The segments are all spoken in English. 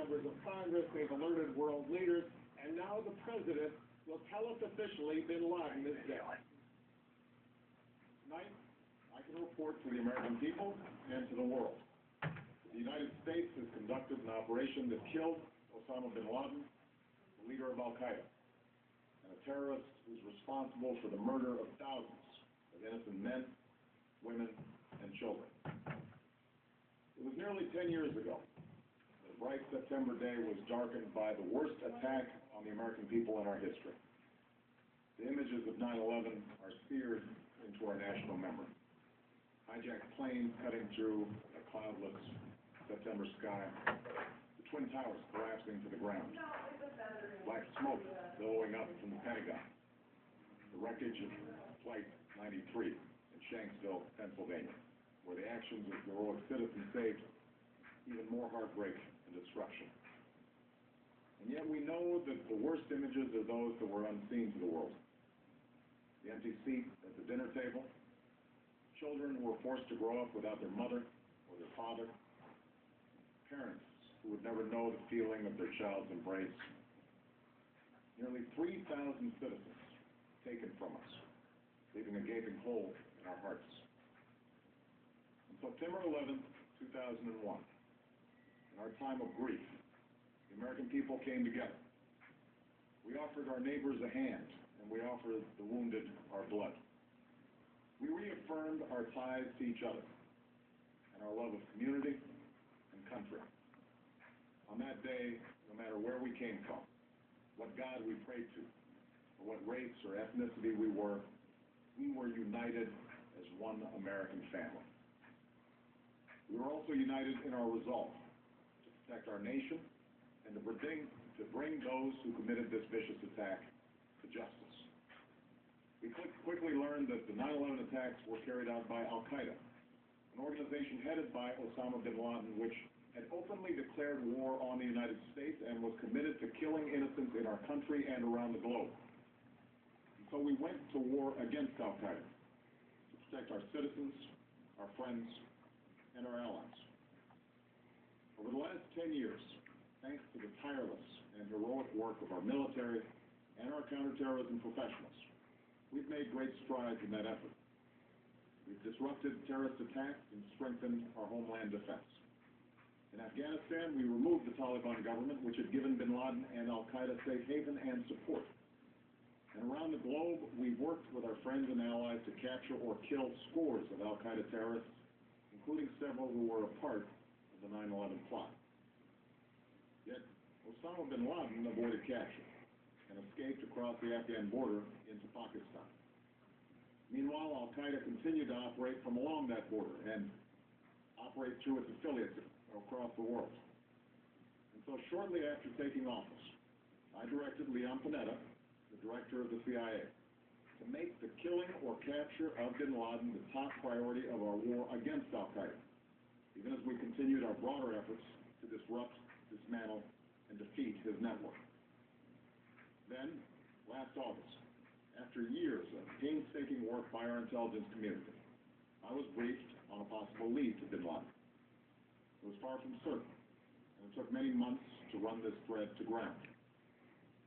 members of Congress, they've alerted world leaders, and now the president will tell us officially Bin Laden is dead. Tonight, I can report to the American people and to the world. The United States has conducted an operation that killed Osama Bin Laden, the leader of Al-Qaeda, and a terrorist who's responsible for the murder of thousands of innocent men, women, and children. It was nearly 10 years ago that a bright September day was darkened by the worst attack on the American people in our history. The images of 9/11 are seared into our national memory. Hijacked planes cutting through a cloudless September sky, the Twin Towers collapsing to the ground, black smoke billowing up from the Pentagon, the wreckage of Flight 93 in Shanksville, Pennsylvania, where the actions of heroic citizens saved even more heartbreak and destruction. And yet we know that the worst images are those that were unseen to the world. The empty seat at the dinner table, children who were forced to grow up without their mother or their father, parents who would never know the feeling of their child's embrace. Nearly 3,000 citizens taken from us, leaving a gaping hole in our hearts. On September 11, 2001, in our time of grief, the American people came together. We offered our neighbors a hand, and we offered the wounded our blood. We reaffirmed our ties to each other and our love of community and country. On that day, no matter where we came from, what God we prayed to, or what race or ethnicity we were united as one American family. We were also united in our resolve to protect our nation and to bring those who committed this vicious attack to justice. We quickly learned that the 9/11 attacks were carried out by Al-Qaeda, an organization headed by Osama Bin Laden, which had openly declared war on the United States and was committed to killing innocents in our country and around the globe. And so we went to war against Al-Qaeda to protect our citizens, our friends, and our allies. Over the last 10 years, thanks to the tireless and heroic work of our military and our counterterrorism professionals, we've made great strides in that effort. We've disrupted terrorist attacks and strengthened our homeland defense. In Afghanistan, we removed the Taliban government, which had given Bin Laden and Al-Qaeda safe haven and support. And around the globe, we've worked with our friends and allies to capture or kill scores of Al-Qaeda terrorists, including several who were a part of the 9/11 plot. Yet, Osama Bin Laden avoided capture and escaped across the Afghan border into Pakistan. Meanwhile, Al-Qaeda continued to operate from along that border and operate through its affiliates across the world. And so shortly after taking office, I directed Leon Panetta, the director of the CIA, to make the killing or capture of Bin Laden the top priority of our war against Al-Qaeda, even as we continued our broader efforts to disrupt, dismantle, and defeat his network. Then, last August, after years of painstaking work by our intelligence community, I was briefed on a possible lead to Bin Laden. It was far from certain, and it took many months to run this thread to ground.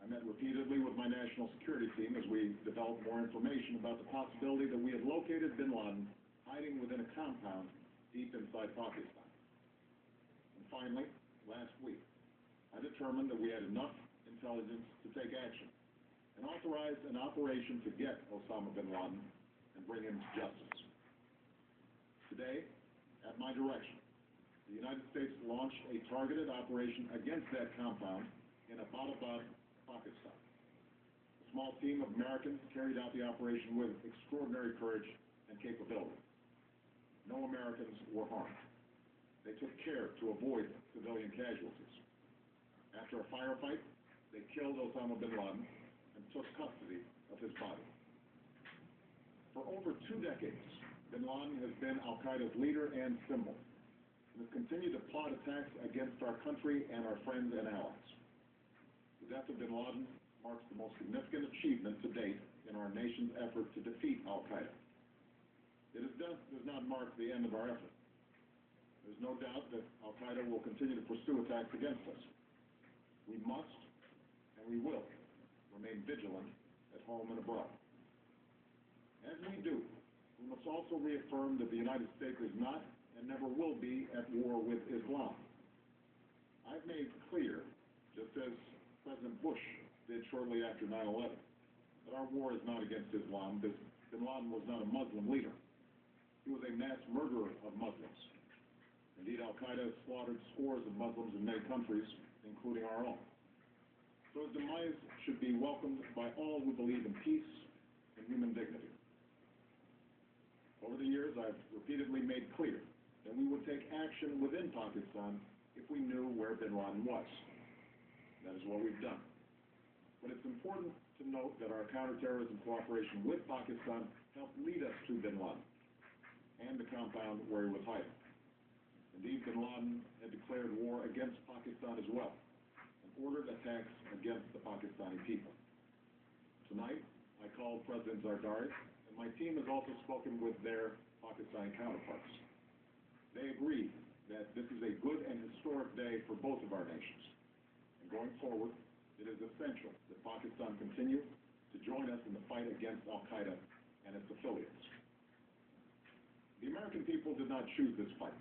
I met repeatedly with my national security team as we developed more information about the possibility that we had located Bin Laden hiding within a compound deep inside Pakistan. And finally, last week, I determined that we had enough intelligence to take action and authorized an operation to get Osama Bin Laden and bring him to justice. Today, at my direction, the United States launched a targeted operation against that compound in Abbottabad, Pakistan. A small team of Americans carried out the operation with extraordinary courage and capability. No Americans were harmed. They took care to avoid civilian casualties. After a firefight, they killed Osama Bin Laden and took custody of his body. For over 2 decades, Bin Laden has been Al-Qaeda's leader and symbol, and has continued to plot attacks against our country and our friends and allies. The death of Bin Laden marks the most significant achievement to date in our nation's effort to defeat Al-Qaeda. His death does not mark the end of our effort. There's no doubt that Al-Qaeda will continue to pursue attacks against us. We must, and we will, remain vigilant at home and abroad. As we do, we must also reaffirm that the United States is not and never will be at war with Islam. I've made clear, just as President Bush did shortly after 9/11, that our war is not against Islam. Bin Laden was not a Muslim leader. He was a mass murderer of Muslims. Indeed, Al-Qaeda has slaughtered scores of Muslims in many countries, including our own. So his demise should be welcomed by all who believe in peace and human dignity. Over the years, I've repeatedly made clear that we would take action within Pakistan if we knew where bin Laden was. That is what we've done. But it's important to note that our counterterrorism cooperation with Pakistan helped lead us to bin Laden and the compound where he was hiding. Indeed, bin Laden had declared war against Pakistan as well and ordered attacks against the Pakistani people. Tonight, I called President Zardari, and my team has also spoken with their Pakistani counterparts. They agree that this is a good and historic day for both of our nations. And going forward, it is essential that Pakistan continue to join us in the fight against Al-Qaeda and its affiliates. The American people did not choose this fight.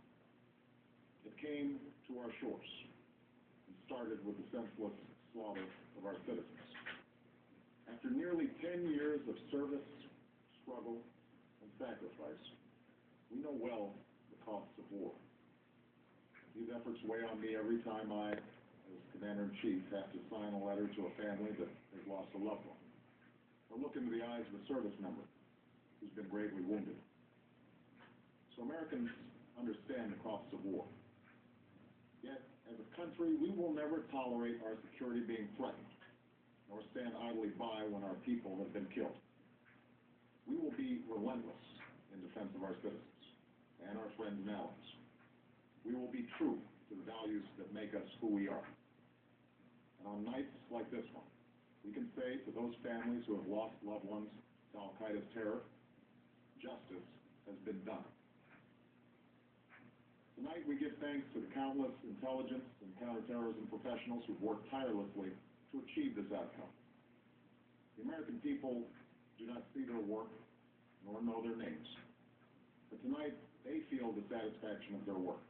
It came to our shores and started with the senseless slaughter of our citizens. After nearly 10 years of service, struggle, and sacrifice, we know well the costs of war. These efforts weigh on me every time I, as Commander-in-Chief, have to sign a letter to a family that has lost a loved one, or look into the eyes of a service member who's been gravely wounded. So Americans understand the costs of war. Yet, as a country, we will never tolerate our security being threatened, nor stand idly by when our people have been killed. We will be relentless in defense of our citizens and our friends and allies. We will be true to the values that make us who we are. And on nights like this one, we can say to those families who have lost loved ones to Al-Qaeda's terror, justice has been done. Tonight we give thanks to the countless intelligence and counterterrorism professionals who've worked tirelessly to achieve this outcome. The American people do not see their work nor know their names. But tonight they feel the satisfaction of their work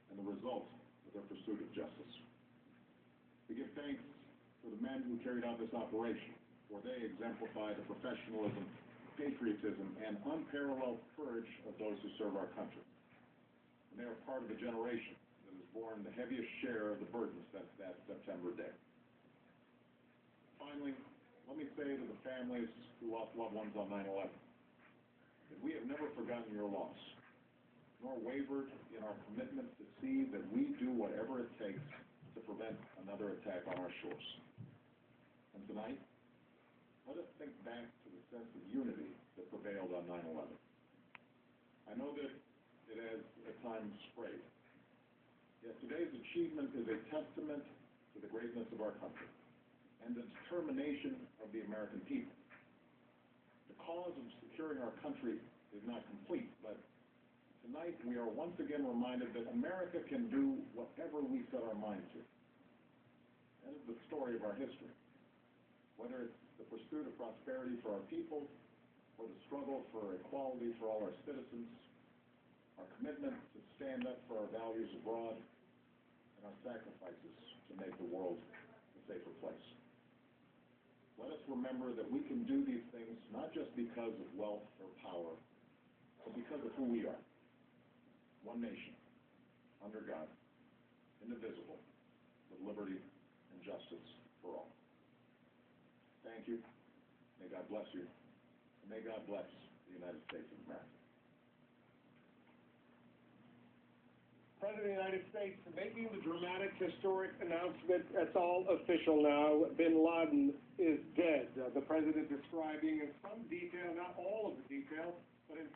and the result of their pursuit of justice. We give thanks to the men who carried out this operation, for they exemplify the professionalism, patriotism, and unparalleled courage of those who serve our country. And they are part of a generation that has borne the heaviest share of the burden since that September day. Finally, let me say to the families who lost loved ones on 9/11 that we have never forgotten your loss, nor wavered in our commitment to see that we do whatever it takes to prevent another attack on our shores. And tonight, let us think back to the sense of unity that prevailed on 9/11. I know that it has at times frayed. Yet today's achievement is a testament to the greatness of our country and the determination of the American people. The cause of securing our country is not complete, but tonight we are once again reminded that America can do whatever we set our mind to. That is the story of our history. Whether it's the pursuit of prosperity for our people, or the struggle for equality for all our citizens, our commitment to stand up for our values abroad, and our sacrifices to make the world a safer place. Let us remember that we can do these things not just because of wealth or power, but because of who we are. One nation, under God, indivisible, with liberty and justice for all. Thank you. May God bless you. And may God bless the United States of America. President of the United States making the dramatic, historic announcement. That's all official now. Bin Laden is dead. The president describing in some detail, not all of the detail, but in